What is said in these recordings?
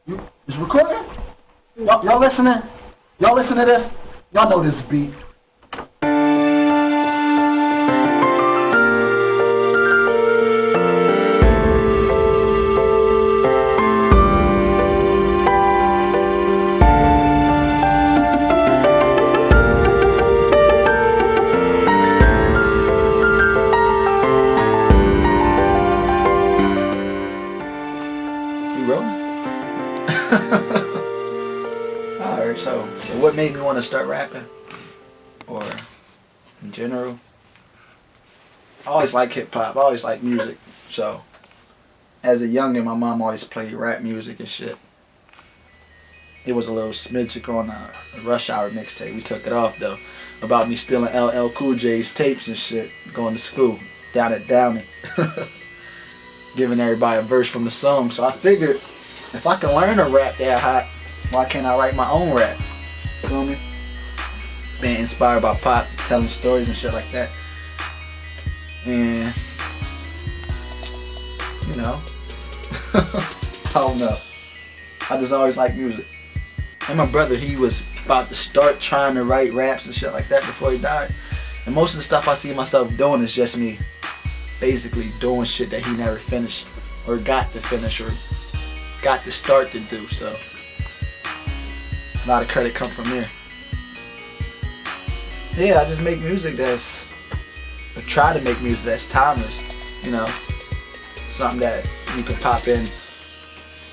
It's recording? Y'all listening? Y'all listen to this? Y'all know this beat. Alright, so what made me want to start rapping? Or in general? I always like hip hop, I always like music. So as a youngin', my mom always played rap music and shit. It was a little smidgen on a Rush Hour mixtape. We took it off though. About me stealing LL Cool J's tapes and shit, going to school down at Downey. Giving everybody a verse from the song. So I figured, if I can learn to rap that hot, why can't I write my own rap? You feel me? Being inspired by Pop, telling stories and shit like that. And, you know, I don't know. I just always liked music. And my brother, he was about to start trying to write raps and shit like that before he died. And most of the stuff I see myself doing is just me basically doing shit that he never finished or got to finish or got to start to do. So a lot of credit come from there. Yeah, I just make music that's, or try to make music that's timeless, you know, something that you could pop in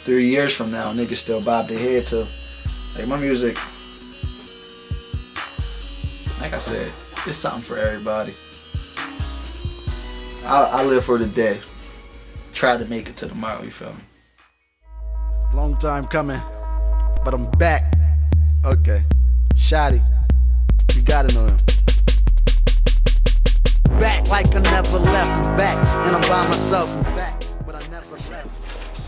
3 years from now, niggas still bob their head to. Like my music, like I said, it's something for everybody. I live for the day. Try to make it to tomorrow, you feel me? Long time coming, but I'm back. Okay, Shotty, you gotta know him. Back like I never left, I'm back, and I'm by myself, I'm back, but I never left.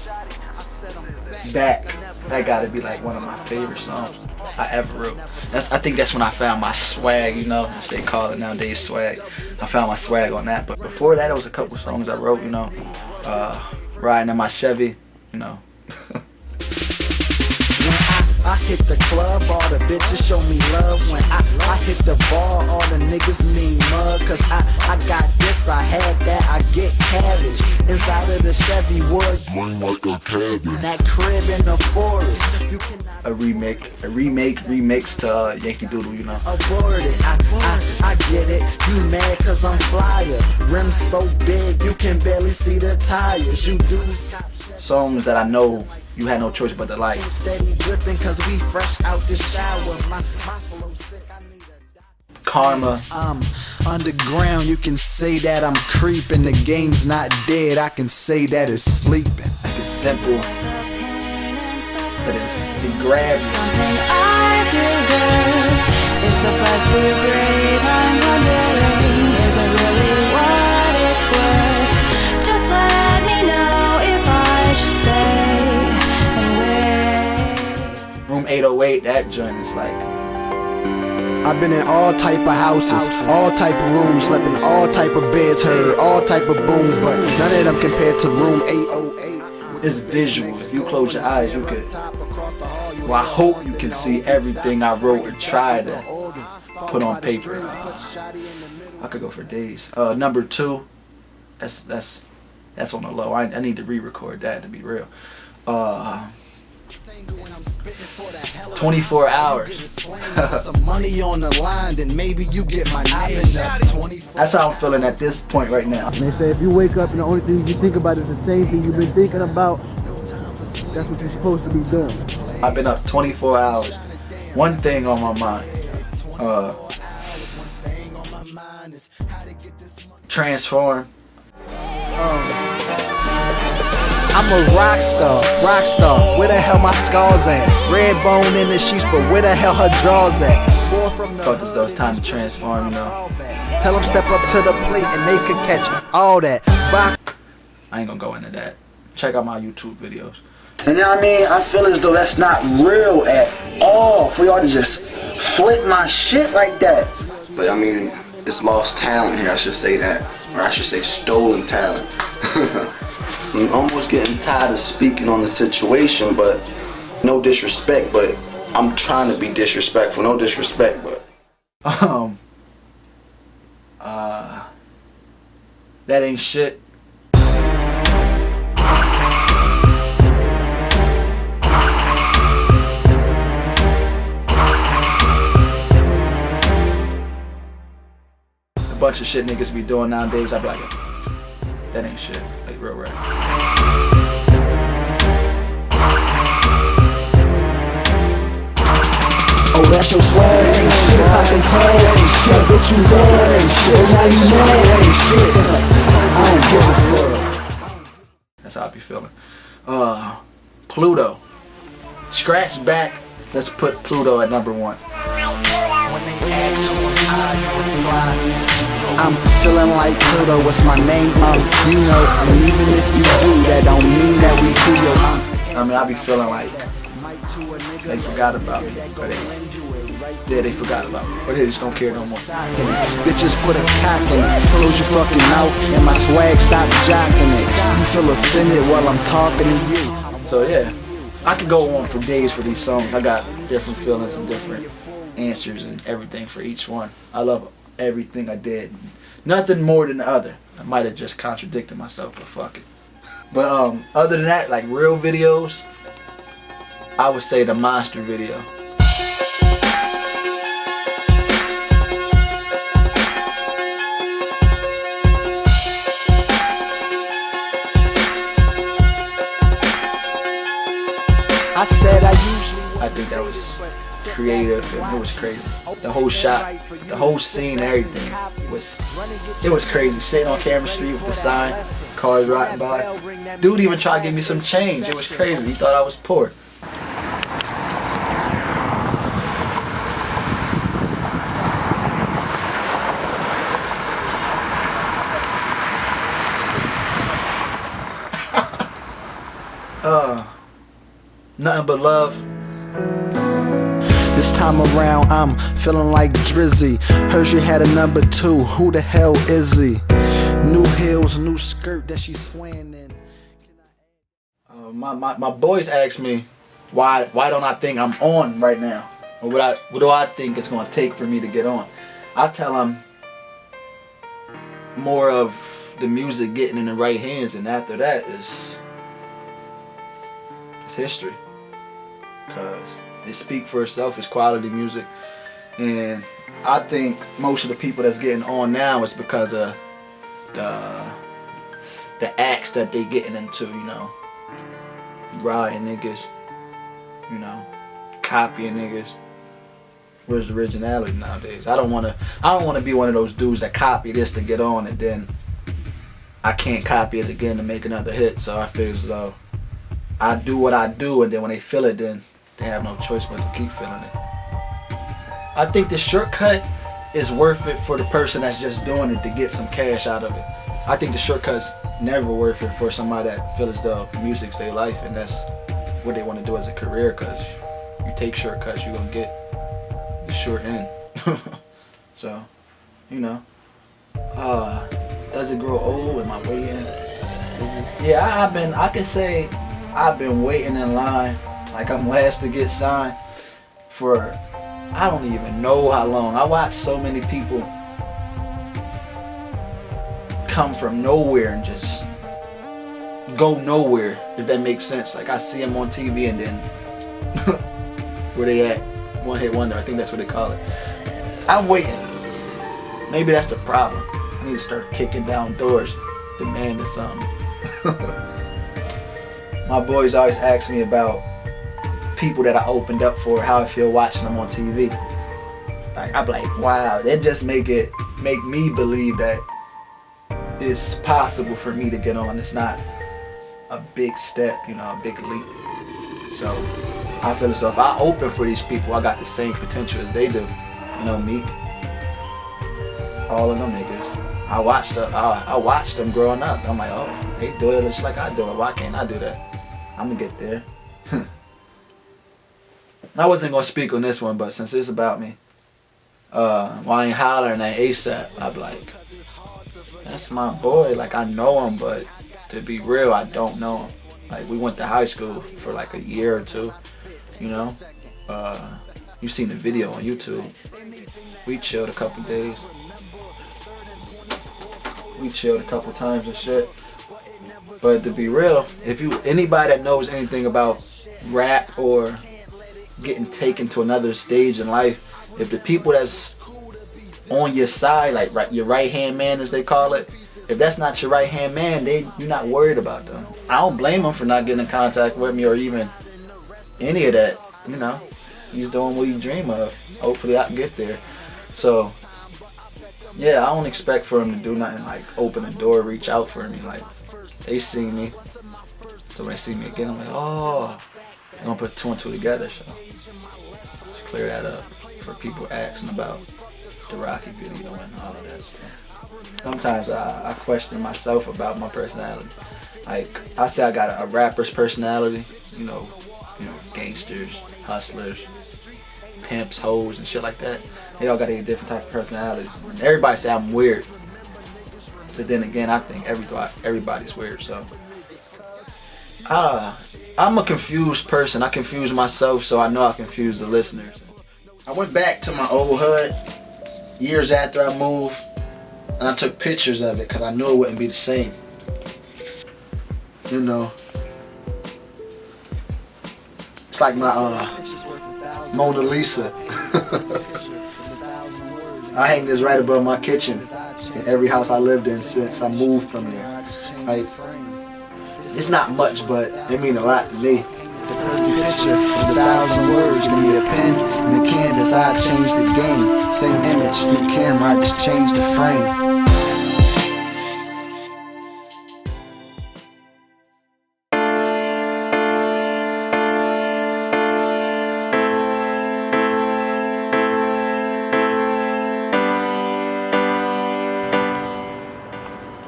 Shotty, I said I'm Back, that gotta be like one of my favorite songs I ever wrote. I think that's when I found my swag, you know, as they call it nowadays, swag. I found my swag on that, but before that, there was a couple songs I wrote, you know, riding in my Chevy, you know. I hit the club, all the bitches show me love. When I hit the bar, all the niggas mean mug. Cause I got this, I had that, I get cabbage. Inside of the Chevy wood, money like a cabbage. That crib in the forest. You cannot A remix to Yankee Doodle, you know. Abort it, I get it. You mad cause I'm flyer. Rims so big, you can barely see the tires. You do Songs that I know you had no choice but to like. Steady dripping cause we fresh out the shower. My flow sick, I need a Karma. I'm underground, you can say that I'm creeping. The game's not dead, I can say that it's sleeping. Like it's simple, but it grabs you. Something I deserve is the price too great. I'm wondering, is it really what it's worth? Just let me know if I should stay and wait. Room 808, that joint is like. I've been in all type of houses, all type of rooms, slept in all type of beds, heard all type of booms, but none of them compared to room 808. It's visual. If you close your eyes, you could. Well, I hope you can see everything I wrote or tried to put on paper. I could go for days. Number 2, that's on the low. I need to re-record that, to be real. 24 hours. Some money on the line, then maybe you get my name. That's how I'm feeling at this point right now. And they say if you wake up and the only thing you think about is the same thing you've been thinking about, that's what you're supposed to be doing. I've been up 24 hours. One thing on my mind. Transform. I'm a rock star. Where the hell my scars at? Red bone in the sheets, but where the hell her drawers at? Felt as though it's time to transform, you know. Tell them step up to the plate and they could catch all that. I ain't gonna go into that. Check out my YouTube videos. And you know what I mean? I feel as though that's not real at all for y'all to just flip my shit like that. But I mean, it's lost talent here, I should say that. Or I should say stolen talent. I'm almost getting tired of speaking on the situation, but No disrespect, but I'm trying to be disrespectful. No disrespect, but that ain't shit. A bunch of shit niggas be doing nowadays, I be like, that ain't shit. Like real rap. Oh, that's your swag, ain't shit. Poppin' tags, ain't shit. Bitch, you bad, ain't shit. Now you mad, ain't shit. I don't give a fuck. That's how I be feeling. Pluto. Scratch back. Let's put Pluto at number 1. When they ask who am I, you reply, I'm feeling like Pluto, what's my name? You know, and even if you do, that don't mean that we do your I mean, I be feeling like they forgot about me, or they forgot about me, or they just don't care no more. Bitches put a cock in it, close your fucking mouth, and my swag stop jocking it. You feel offended while I'm talking to you. So yeah, I could go on for days for these songs. I got different feelings and different answers and everything for each one. I love everything I did. Nothing more than the other. I might have just contradicted myself, but fuck it. But other than that, like real videos, I would say the Monster video. I think that was creative and it was crazy. The whole shot, the whole scene, everything was crazy. Sitting on Camera Street with the sign, cars riding by. Dude even tried to give me some change. It was crazy. He thought I was poor. Nothing but love. This time around I'm feeling like Drizzy. Heard you had a number 2, who the hell is he? New heels, new skirt that she's swaying in. My boys ask me why don't I think I'm on right now, or what do I think it's gonna take for me to get on. I tell them more of the music getting in the right hands, and after that it's history, because it speaks for itself. It's quality music, and I think most of the people that's getting on now is because of the acts that they getting into, you know, riding niggas, you know, copying niggas. Where's the originality nowadays? I don't wanna be one of those dudes that copy this to get on and then I can't copy it again to make another hit. So I feel as though I do what I do, and then when they feel it, then they have no choice but to keep feeling it. I think the shortcut is worth it for the person that's just doing it to get some cash out of it. I think the shortcut's never worth it for somebody that feels as though music's their life and that's what they want to do as a career, because you take shortcuts, you're going to get the short end. So, you know, does it grow old? Am I waiting? Yeah, I can say I've been waiting in line, like I'm last to get signed, for I don't even know how long. I watched so many people come from nowhere and just go nowhere, if that makes sense. Like I see them on TV and then where they at? One hit wonder. I think that's what they call it. I'm waiting. Maybe that's the problem. I need to start kicking down doors, demanding something. My boys always ask me about people that I opened up for, how I feel watching them on TV. Like I'm like, wow, that just make me believe that it's possible for me to get on. It's not a big step, you know, a big leap. So I feel as though if I open for these people, I got the same potential as they do. You know, Meek, all of them niggas. I watched them growing up. I'm like, oh, they do it just like I do it. Why can't I do that? I'm gonna get there. I wasn't gonna speak on this one, but since it's about me, while I ain't hollering at ASAP, I'm like, that's my boy. Like I know him, but to be real, I don't know him. Like we went to high school for like a year or two, you know. You've seen the video on YouTube. We chilled a couple days. We chilled a couple times and shit. But to be real, if anybody that knows anything about rap or getting taken to another stage in life, if the people that's on your side, like your right hand man as they call it, if that's not your right hand man, you're not worried about them. I don't blame him for not getting in contact with me or even any of that. You know, he's doing what he dream of. Hopefully I can get there. So yeah, I don't expect for him to do nothing like open a door, reach out for me. Like, they see me, so when they see me again, I'm like, oh, they're gonna put two and two together. So just clear that up for people asking about the Rocky video and all of that stuff. Sometimes I question myself about my personality. Like, I say I got a rapper's personality, you know, gangsters, hustlers, pimps, hoes, and shit like that. They all got a different type of personalities. And everybody say I'm weird, but then again, I think everybody's weird. So I'm a confused person. I confuse myself, so I know I confuse the listeners. I went back to my old hood years after I moved, and I took pictures of it because I knew it wouldn't be the same. You know, it's like my Mona Lisa. I hang this right above my kitchen in every house I lived in since I moved from there. Like, it's not much, but it mean a lot to me. The perfect picture with 1,000 words. Give me a pen and a canvas, I change the game. Same image, new camera, I just change the frame.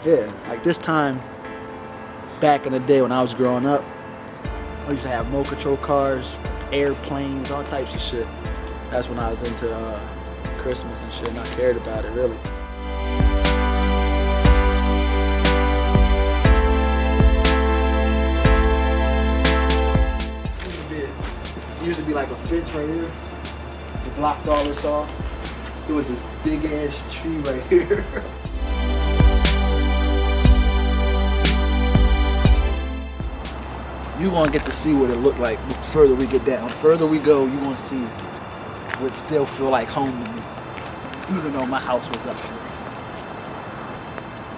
Yeah, like this time back in the day when I was growing up, I used to have remote control cars, airplanes, all types of shit. That's when I was into Christmas and shit, and I cared about it, really. It used to be like a fence right here. It blocked all this off. There was this big ass tree right here. You're gonna get to see what it looked like the further we get down. The further we go, you're gonna see what still feel like home to me, even though my house was up here.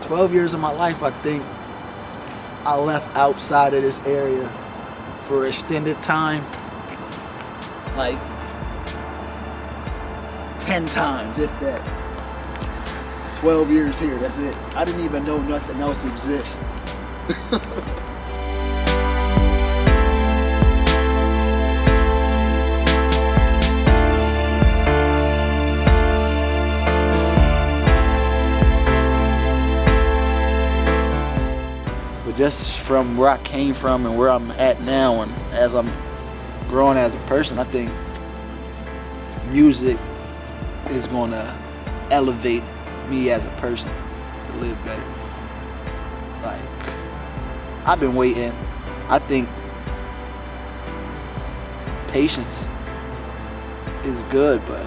12 years of my life, I think I left outside of this area for extended time, like 10 times, if that. 12 years here, that's it. I didn't even know nothing else exists. Just from where I came from and where I'm at now, and as I'm growing as a person, I think music is gonna elevate me as a person to live better. Like, I've been waiting. I think patience is good, but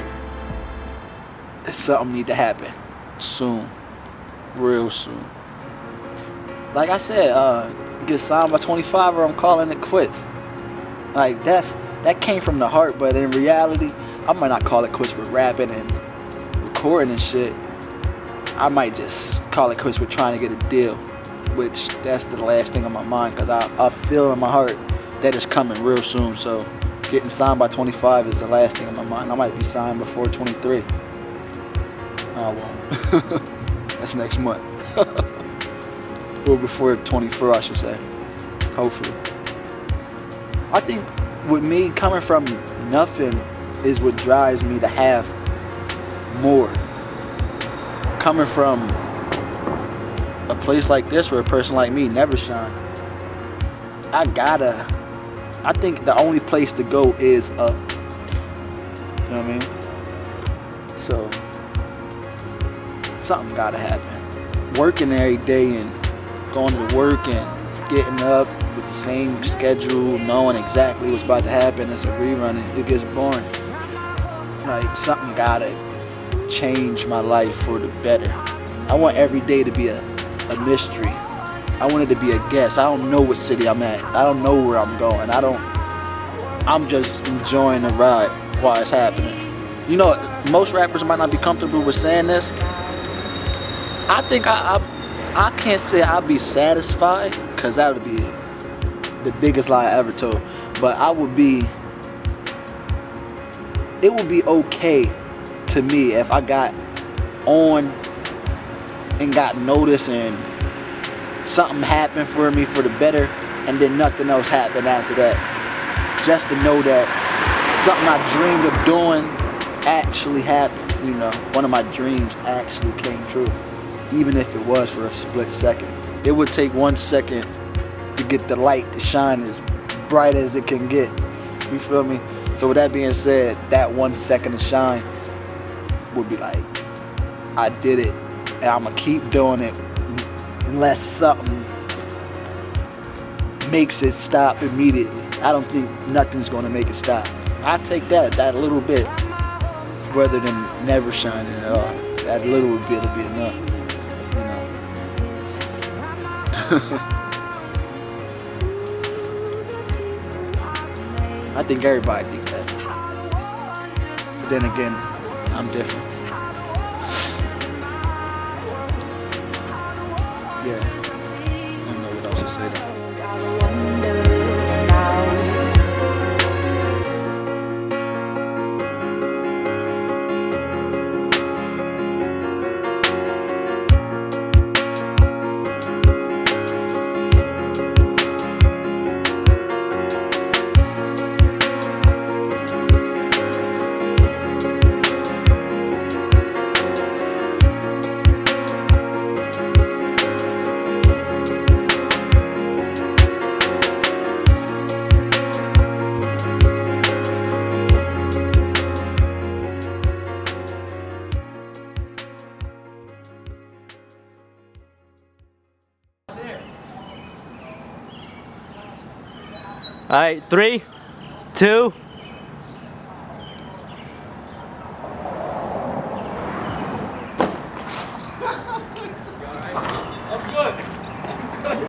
something need to happen soon, real soon. Like I said, get signed by 25 or I'm calling it quits. Like, that came from the heart, but in reality, I might not call it quits with rapping and recording and shit. I might just call it quits with trying to get a deal, which that's the last thing on my mind, because I feel in my heart that it's coming real soon. So getting signed by 25 is the last thing on my mind. I might be signed before 23. Oh well. That's next month. Or before 24, I should say. Hopefully. I think with me coming from nothing is what drives me to have more. Coming from a place like this where a person like me never shine, I think the only place to go is up. You know what I mean? So, something gotta happen. Working every day and going to work and getting up, with the same schedule, knowing exactly what's about to happen. It's a rerun. It gets boring. Like, something gotta change my life for the better. I want every day to be a mystery. I want it to be a guess. I don't know what city I'm at. I don't know where I'm going. I'm just enjoying the ride while it's happening. You know, most rappers might not be comfortable with saying this. I think I can't say I'll be satisfied, because that would be the biggest lie I ever told. But it would be okay to me if I got on and got noticed and something happened for me for the better, and then nothing else happened after that. Just to know that something I dreamed of doing actually happened, you know. One of my dreams actually came true, even if it was for a split second. It would take 1 second to get the light to shine as bright as it can get. You feel me? So with that being said, that 1 second of shine would be like, I did it, and I'ma keep doing it unless something makes it stop immediately. I don't think nothing's gonna make it stop. I take that little bit, rather than never shining at all. That little bit will be enough, you know. I think everybody think that. But then again, I'm different. Yeah. I don't know what else to say though. All right, 3, 2,